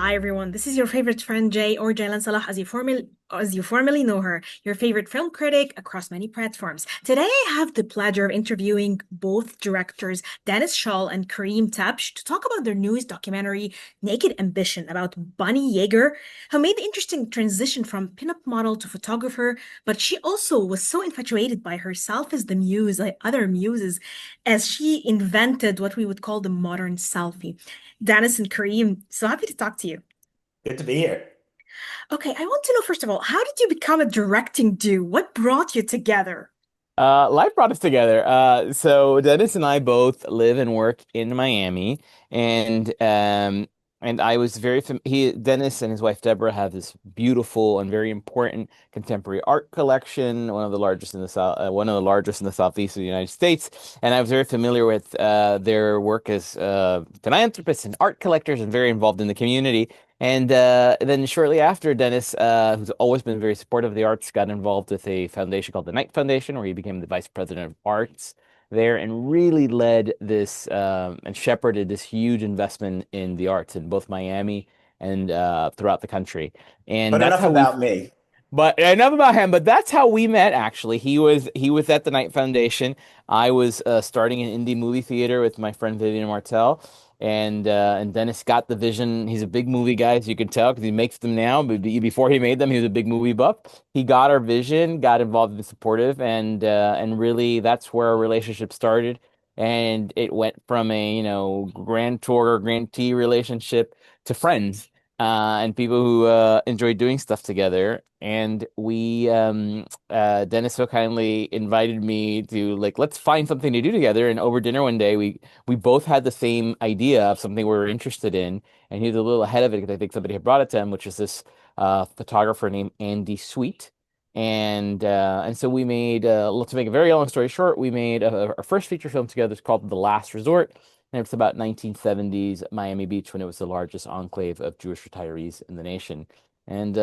Hi everyone, this is your favorite friend Jay or Jaylan Salah as you formerly know her, your favorite film critic across many platforms. Today I have the pleasure of interviewing both directors Dennis Scholl and Kareem Tabsch to talk about their newest documentary, Naked Ambition, about Bunny Yeager, who made the interesting transition from pinup model to photographer, but she also was so infatuated by herself as the muse, like other muses, as she invented what we would call the modern selfie. Dennis and Kareem, so happy to talk to you. Good to be here. Okay, I want to know first of all, how did you become a directing duo? What brought you together? Life brought us together. So Dennis and I both live and work in Miami, and I was very he Dennis and his wife Deborah have this beautiful and very important contemporary art collection, one of the largest in the one of the largest in the southeast of the United States. And I was very familiar with their work as philanthropists and art collectors, and very involved in the community. And then shortly after, Dennis, who's always been very supportive of the arts, got involved with a foundation called the Knight Foundation, where he became the vice president of arts there and really led this and shepherded this huge investment in the arts in both Miami and throughout the country. And But that's enough how we about me. but enough about him. But that's how we met. Actually, he was at the Knight Foundation. I was starting an indie movie theater with my friend Vivian Martell, and Dennis got the vision. He's a big movie guy, as you can tell, because he makes them now. But before he made them, he was a big movie buff. He got our vision, got involved and supportive, and really that's where our relationship started. And it went from a grantor or grantee relationship to friends and people who enjoy doing stuff together. And Dennis so kindly invited me to like, let's find something to do together. And over dinner one day, we both had the same idea of something we were interested in. And he was a little ahead of it because I think somebody had brought it to him, which is this photographer named Andy Sweet. And so we made, to make a very long story short, we made our first feature film together. It's called The Last Resort. And it's about 1970s Miami Beach when it was the largest enclave of Jewish retirees in the nation. And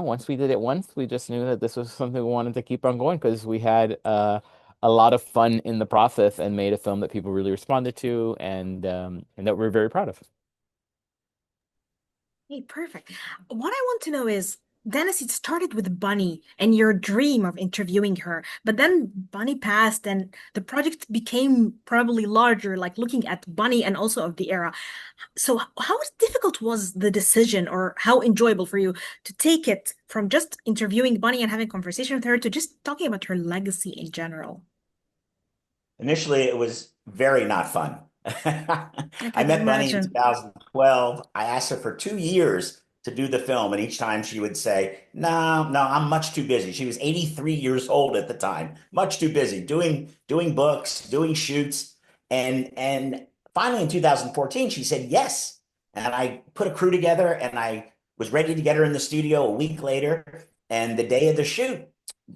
once we did it once, we just knew that this was something we wanted to keep on going because we had a lot of fun in the process and made a film that people really responded to and that we're very proud of. Hey, perfect. What I want to know is, Dennis, it started with Bunny and your dream of interviewing her, but then Bunny passed and the project became probably larger, like looking at Bunny and also of the era. So, how difficult was the decision, or how enjoyable for you to take it from just interviewing Bunny and having conversation with her to just talking about her legacy in general? Initially, it was very not fun. I I could met Bunny in imagine. 2012. I asked her for 2 years to do the film, and each time she would say, "No, no, I'm much too busy." She was 83 years old at the time, much too busy doing books, doing shoots, and finally in 2014 she said yes, and I put a crew together, and I was ready to get her in the studio a week later, and the day of the shoot,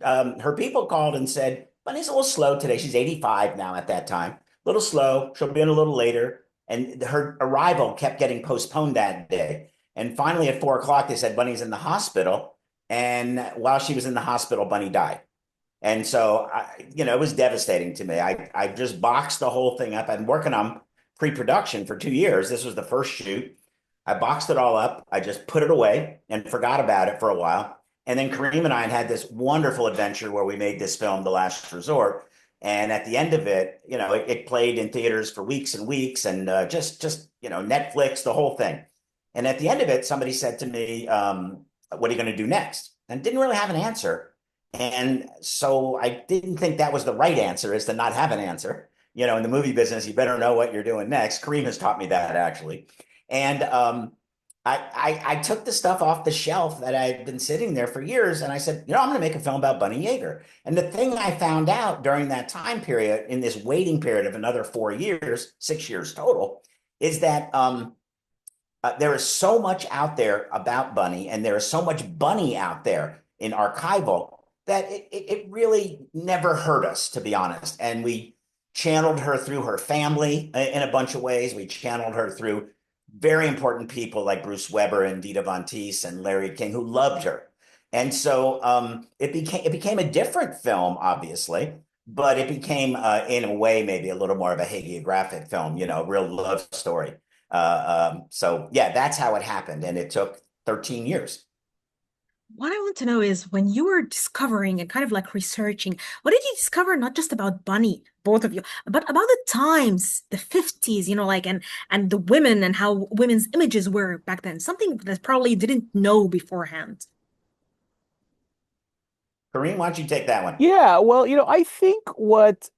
her people called and said, Bunny's a little slow today. She's 85 now at that time. A little slow. She'll be in a little later. And her arrival kept getting postponed that day. And finally, at 4 o'clock, they said Bunny's in the hospital. And while she was in the hospital, Bunny died. And so, it was devastating to me. I just boxed the whole thing up. I've been working on pre-production for 2 years. This was the first shoot. I boxed it all up. I just put it away and forgot about it for a while. And then Kareem and I had this wonderful adventure where we made this film, The Last Resort. And at the end of it, it played in theaters for weeks and weeks, and Netflix, the whole thing. And at the end of it, somebody said to me, "What are you going to do next?" And didn't really have an answer. And so I didn't think that was the right answer, is to not have an answer. In the movie business, you better know what you're doing next. Kareem has taught me that, actually. And I took the stuff off the shelf that I'd been sitting there for years, and I said, I'm going to make a film about Bunny Yeager. And the thing I found out during that time period, in this waiting period of another 4 years, 6 years total, is that there is so much out there about Bunny, and there is so much Bunny out there in archival that it really never hurt us, to be honest. And we channeled her through her family in a bunch of ways. We channeled her through very important people like Bruce Weber and Dita Von Teese and Larry King, who loved her. And so it became a different film, obviously, but it became in a way maybe a little more of a hagiographic film, a real love story. So yeah, that's how it happened, and it took 13 years. What I want to know is when you were discovering and kind of like researching, what did you discover not just about Bunny, both of you, but about the times, the 50s, like and the women and how women's images were back then, something that probably didn't know beforehand. Kareem, why don't you take that one? Yeah, well, I think what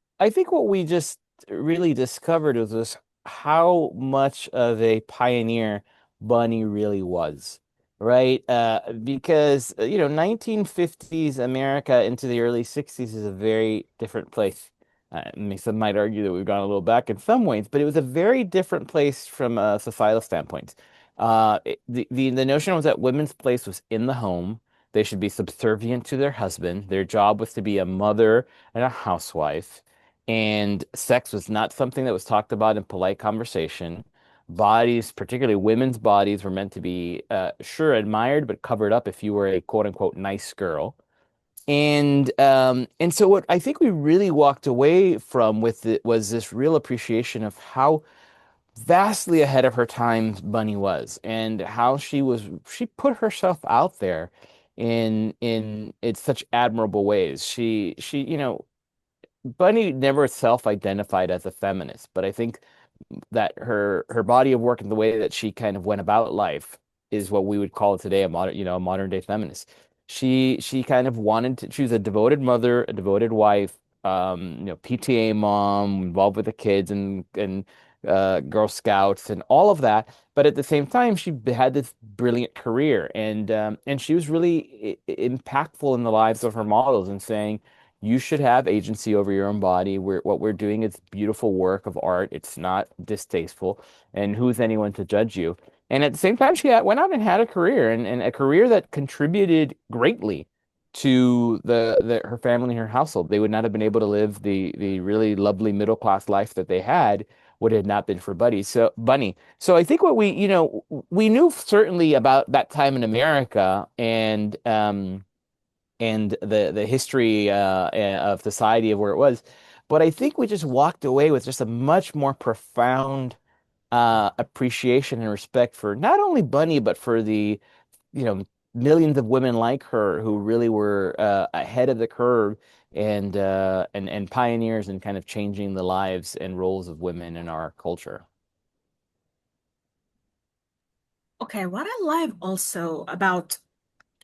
we just really discovered was how much of a pioneer Bunny really was, right? Because 1950s America into the early 60s is a very different place. Some might argue that we've gone a little back in some ways, but it was a very different place from a societal standpoint. The notion was that women's place was in the home. They should be subservient to their husband. Their job was to be a mother and a housewife. And sex was not something that was talked about in polite conversation. Bodies, particularly women's bodies, were meant to be, sure, admired, but covered up if you were a quote unquote nice girl. And so what I think we really walked away from with it was this real appreciation of how vastly ahead of her time Bunny was, and how she put herself out there in such admirable ways. Bunny never self-identified as a feminist, but I think that her body of work and the way that she kind of went about life is what we would call today a modern day feminist. She kind of wanted to, she was a devoted mother, a devoted wife, PTA mom, involved with the kids and Girl Scouts and all of that. But at the same time, she had this brilliant career, and she was really impactful in the lives of her models and saying, you should have agency over your own body. What we're doing is beautiful work of art. It's not distasteful. And who's anyone to judge you? And at the same time, went out and had a career, and a career that contributed greatly to her family and her household. They would not have been able to live the really lovely middle class life that they had would it had not been for Bunny. So I think what we knew certainly about that time in America and the history of society of where it was. But I think we just walked away with just a much more profound appreciation and respect for not only Bunny, but for the, you know, millions of women like her who really were ahead of the curve and pioneers in kind of changing the lives and roles of women in our culture. Okay, what I love also about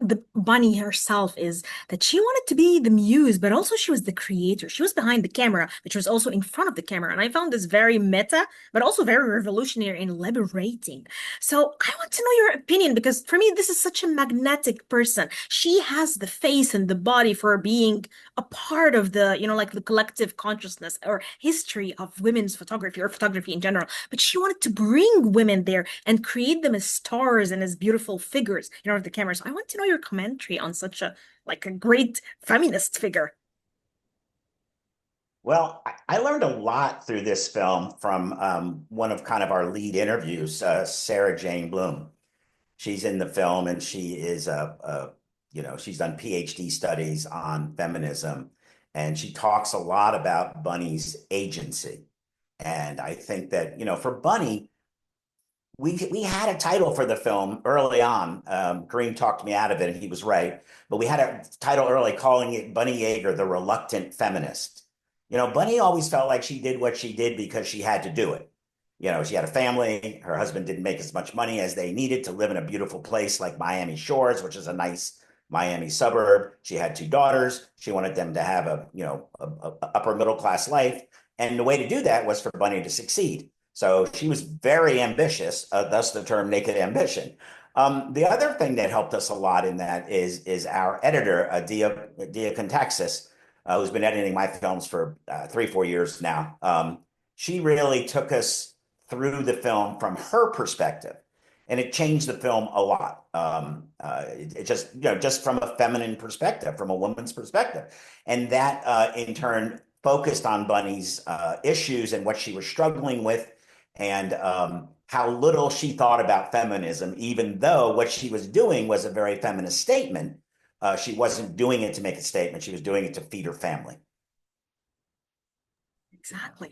the Bunny herself is that she wanted to be the muse, but also she was the creator. She was behind the camera, but she was also in front of the camera. And I found this very meta, but also very revolutionary and liberating. So I want to know your opinion because for me, this is such a magnetic person. She has the face and the body for being a part of the, like the collective consciousness or history of women's photography or photography in general. But she wanted to bring women there and create them as stars and as beautiful figures, of the camera. So I want to know your commentary on such a great feminist figure. Well, I learned a lot through this film from one of kind of our lead interviews, Sarah Jane Bloom. She's in the film, and she is she's done PhD studies on feminism, and she talks a lot about Bunny's agency. And I think that, for Bunny, we had a title for the film early on. Kareem talked me out of it, and he was right. But we had a title early calling it Bunny Yeager, the Reluctant Feminist. Bunny always felt like she did what she did because she had to do it. She had a family. Her husband didn't make as much money as they needed to live in a beautiful place like Miami Shores, which is a nice Miami suburb. She had two daughters. She wanted them to have a upper middle class life. And the way to do that was for Bunny to succeed. So she was very ambitious, thus the term naked ambition. The other thing that helped us a lot in that is our editor, Dia Contaxis, who's been editing my films for 3, 4 years now. She really took us through the film from her perspective, and it changed the film a lot. It just from a feminine perspective, from a woman's perspective, and that in turn focused on Bunny's issues and what she was struggling with, and how little she thought about feminism, even though what she was doing was a very feminist statement. She wasn't doing it to make a statement. She was doing it to feed her family. Exactly.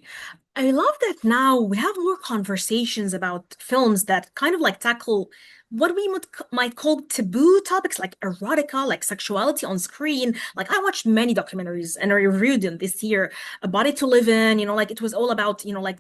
I love that now we have more conversations about films that kind of like tackle what we might call taboo topics like erotica, like sexuality on screen. Like I watched many documentaries and I reviewed them this year, A Body to Live In, like it was all about, like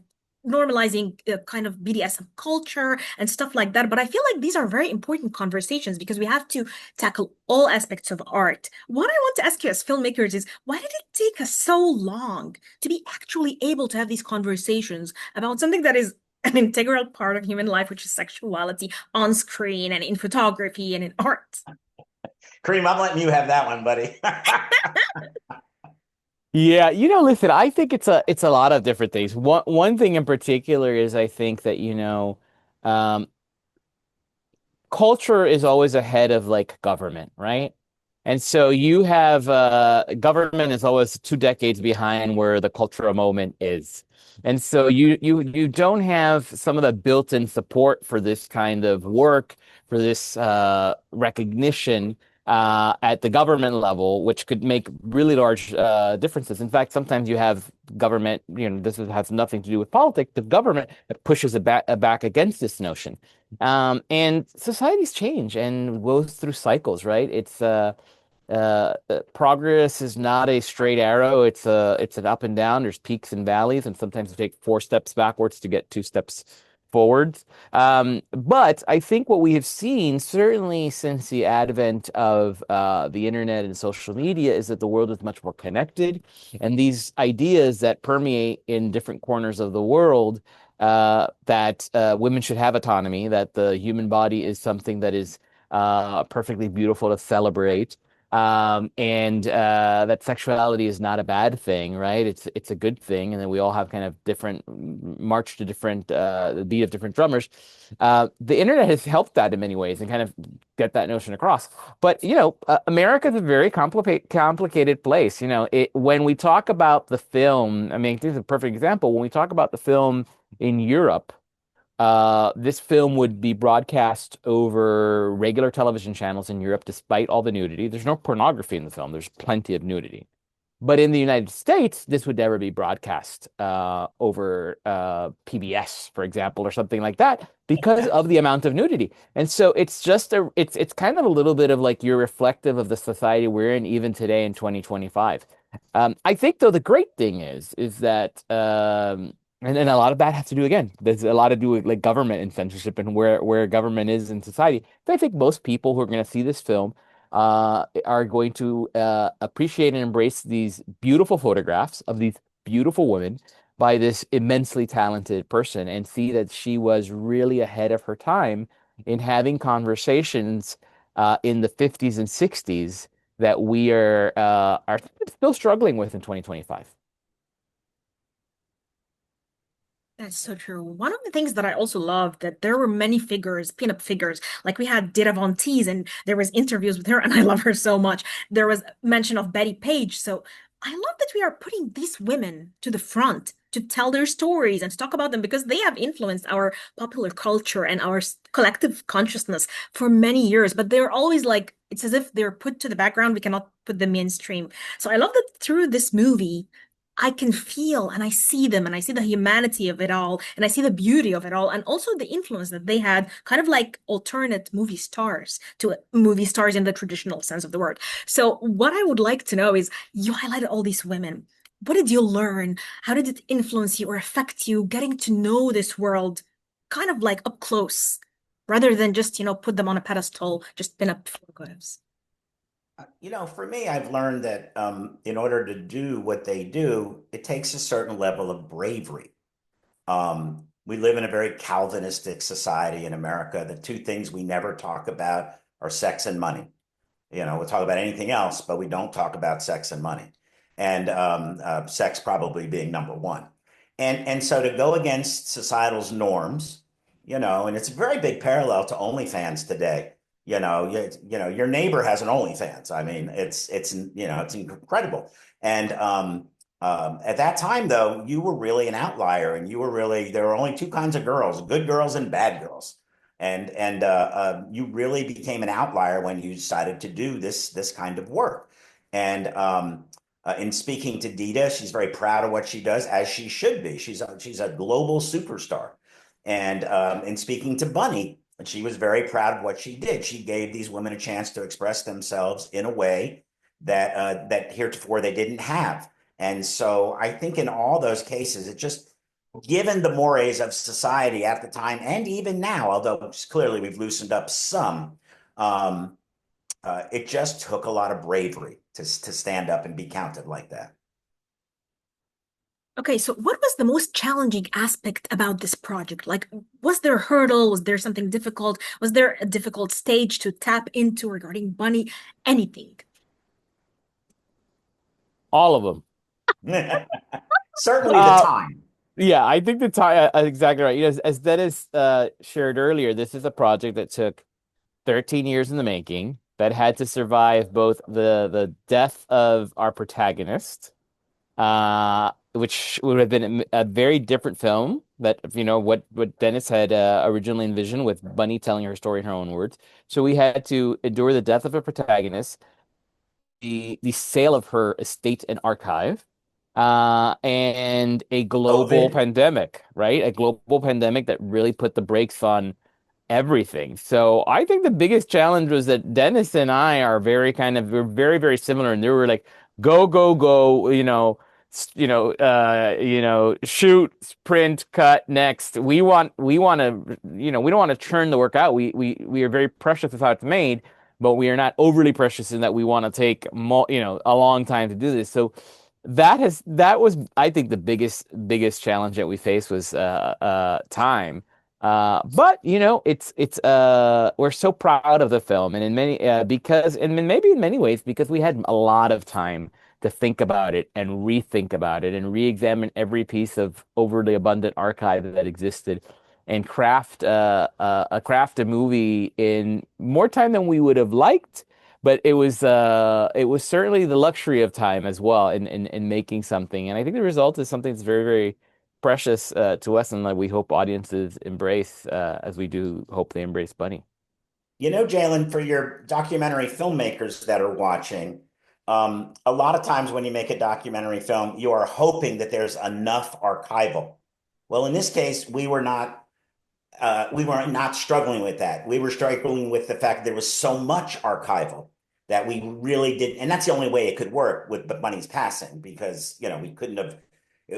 normalizing kind of BDSM culture and stuff like that. But I feel like these are very important conversations because we have to tackle all aspects of art. What I want to ask you as filmmakers is why did it take us so long to be actually able to have these conversations about something that is an integral part of human life, which is sexuality on screen and in photography and in art? Kareem, I'm letting you have that one, buddy. Yeah, listen, I think it's a lot of different things. One thing in particular is I think that, um, culture is always ahead of like government, right? And so you have government is always 2 decades behind where the cultural moment is. And so you don't have some of the built-in support for this kind of work, for this recognition at the government level, which could make really large differences. In fact, sometimes you have government, has nothing to do with politics, the government that pushes back against this notion. And societies change and goes through cycles, right? Progress is not a straight arrow. It's an up and down. There's peaks and valleys, and sometimes you take 4 steps backwards to get 2 steps forwards. But I think what we have seen, certainly since the advent of the internet and social media, is that the world is much more connected, and these ideas that permeate in different corners of the world, that women should have autonomy, that the human body is something that is perfectly beautiful to celebrate, and that sexuality is not a bad thing, right? It's a good thing, and then we all have kind of different march to different the beat of different drummers. The internet has helped that in many ways and kind of get that notion across. But America is a very complicated place. When we talk about the film, I mean, this is a perfect example. When we talk about the film in Europe, this film would be broadcast over regular television channels in Europe, despite all the nudity. There's no pornography in the film. There's plenty of nudity. But in the United States, this would never be broadcast over PBS, for example, or something like that, because of the amount of nudity. And so it's kind of a little bit of like you're reflective of the society we're in even today in 2025. I think though the great thing is that and then a lot of that has to do again. There's a lot to do with like government and censorship and where government is in society. But I think most people who are going to see this film are going to appreciate and embrace these beautiful photographs of these beautiful women by this immensely talented person and see that she was really ahead of her time in having conversations in the 50s and 60s that we are still struggling with in 2025. That's so true. One of the things that I also love that there were many figures, pinup figures. Like we had Dita Von Teese, and there was interviews with her, and I love her so much. There was mention of Bettie Page. So I love that we are putting these women to the front to tell their stories and to talk about them because they have influenced our popular culture and our collective consciousness for many years. But they're always like, it's as if they're put to the background. We cannot put them mainstream. So I love that through this movie, I can feel and I see them and I see the humanity of it all and I see the beauty of it all and also the influence that they had, kind of like alternate movie stars to movie stars in the traditional sense of the word. So, what I would like to know is you highlighted all these women. What did you learn? How did it influence you or affect you getting to know this world kind of like up close rather than just, put them on a pedestal, just pin up photographs? For me, I've learned that in order to do what they do, it takes a certain level of bravery. We live in a very Calvinistic society in America. The two things we never talk about are sex and money. We'll talk about anything else, but we don't talk about sex and money, and sex probably being number one. And so to go against societal's norms, and it's a very big parallel to OnlyFans today. Your neighbor has an OnlyFans. I mean, it's incredible. And at that time, though, you were really an outlier, and there were only two kinds of girls: good girls and bad girls. And you really became an outlier when you decided to do this kind of work. And In speaking to Dita, she's very proud of what she does, as she should be. She's a global superstar. And in speaking to Bunny, she was very proud of what she did. She gave these women a chance to express themselves in a way that heretofore they didn't have. And so I think in all those cases, it just given the mores of society at the time and even now, although clearly we've loosened up some, um, it just took a lot of bravery to stand up and be counted like that. Okay, so what was the most challenging aspect about this project? Like, was there a hurdle? Was there something difficult? Was there a difficult stage to tap into regarding Bunny? Anything? All of them. Certainly the Uh, time. yeah, I think the time exactly right. As Dennis shared earlier, this is a project that took 13 years in the making that had to survive both the death of our protagonist, which would have been a very different film that what Dennis had originally envisioned with Bunny telling her story in her own words. So we had to endure the death of a protagonist, the sale of her estate and archive, and a global COVID. pandemic, right? A global pandemic that really put the brakes on everything. So I think the biggest challenge was that Dennis and I are we're very, very similar. And they were like, go, go, go, shoot, print, cut, next. We want to, we don't want to churn the work out. We are very precious with how it's made, but we are not overly precious in that we want to take, a long time to do this. So that was, I think, the biggest challenge that we faced was time. But we're so proud of the film, and in many because and maybe in many ways because we had a lot of time to think about it and rethink about it and re-examine every piece of overly abundant archive that existed and craft a movie in more time than we would have liked. But it was certainly the luxury of time as well in making something, and I think the result is something that's very, very precious to us, and that we hope audiences embrace as we do hope they embrace Bunny. You know, Jaylan, for your documentary filmmakers that are watching, a lot of times when you make a documentary film, you are hoping that there's enough archival. Well, in this case, we were not struggling with that. We were struggling with the fact there was so much archival that we really did, and that's the only way it could work with the Bunny's passing because we couldn't have.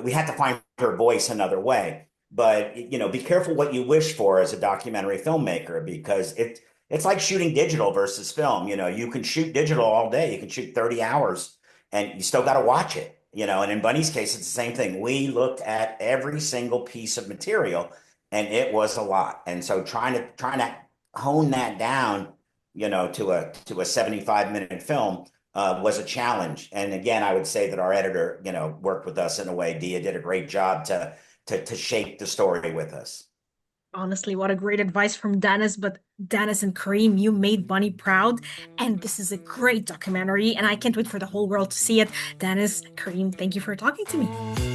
We had to find her voice another way. But be careful what you wish for as a documentary filmmaker because it's like shooting digital versus film. You can shoot digital all day. You can shoot 30 hours, and you still got to watch it. And in Bunny's case, it's the same thing. We looked at every single piece of material and it was a lot. And so trying to hone that down, to a 75-minute film was a challenge. And again, I would say that our editor, worked with us in a way. Dia did a great job to shape the story with us. Honestly, what a great advice from Dennis. But Dennis and Kareem, you made Bunny proud. And this is a great documentary. And I can't wait for the whole world to see it. Dennis, Kareem, thank you for talking to me.